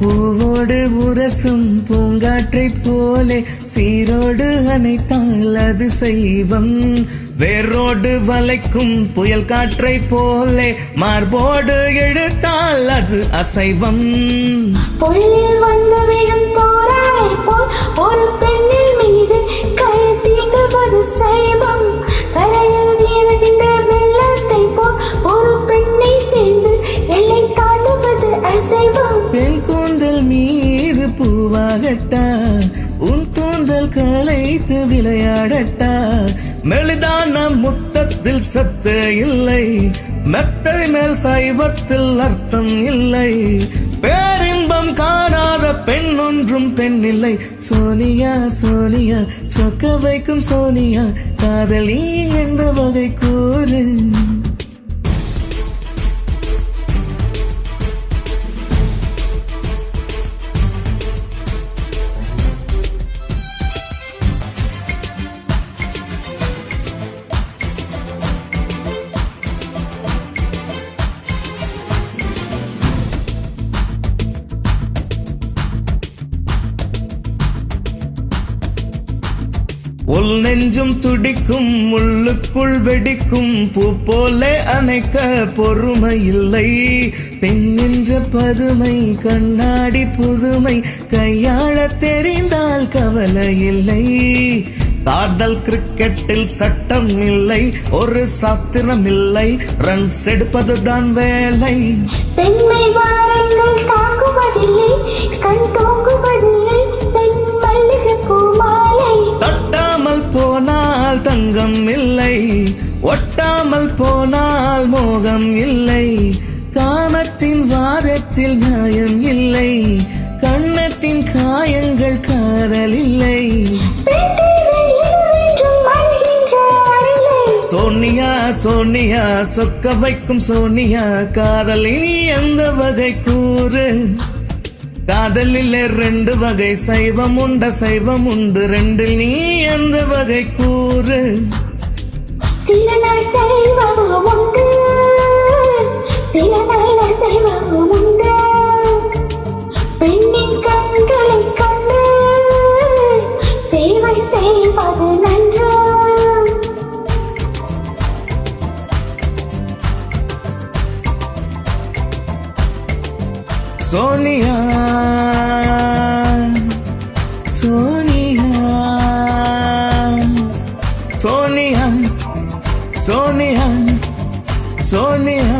பூவோடு உரசும் பூங்காற்றை போலே சீரோடு அணைத்தால் அது செய்வம். வேரோடு வளைக்கும் புயல் காற்றை போலே மார்போடு இழுத்தால் அது அசைவம். பொருளில் வந்து விழும் தோராய் போல் ஒரு பெண்ணில் மீது கழுத்திடுவது சைவம். கரையில் வீழ்கின்ற வெள்ளத்தை போல் ஒரு பெண்ணை சேர்ந்து எல்லை தாண்டுவது அசைவம். பெண் கூந்தல் மீது பூவாகட்டா, உன் கூந்தல் கலைத்து விளையாடட்டா. மெலிதான முத்தத்தில் சத்து இல்லை, மெத்தை மேல் சைவத்தில் அர்த்தம் இல்லை. பேரின்பம் காணாத பெண் ஒன்றும் பெண்ணில்லை. சோனியா சோனியா சொக்க வைக்கும் சோனியா, காதலி என்ற வகை கூறு. உள் நெஞ்சும் துடிக்கும், உள்ளுக்குள் வெடிக்கும், பூ போலே அணைக்க பொறுமை இல்லை. பெண் என்ற பதுமை கண்ணாடி புதுமை, கையாள தெரிந்தால் கவலை இல்லை. காதல் கிரிக்கெட்டில் சட்டம் இல்லை, ஒரு சாஸ்திரம் இல்லை, ரன்ஸ் எடுப்பதுதான் வேலை. பெண்மை வாரங்கள் தாங்குவதில்லை, கண் தூங்குவதில்லை, பெண் மல்லிகை பூமாலை. தட்டாமல் போனால் தங்கம் இல்லை, ஒட்டாமல் போனால் மோகம் இல்லை. காமத்தின் வாதத்தில் நியாயம் இல்லை, கண்ணத்தின் காயங்கள் காதல் இல்லை. சோனியா சோனியா சொக்க வைக்கும் சோனியா, காதலில் எந்த வகை கூறு. காதலில் 2 வகை, சைவம் உண்ட சைவம் உண்டு, 2 நீ எந்த வகை கூறு. சில நாள் சைவம் உண்டு, சில நாள் சைவம் உண்டு. பெண்ணின் கண்களை கண்டு சேவை செய்வது நன்று. சோனியா சோனியா சோனியா சோனியா சோனியா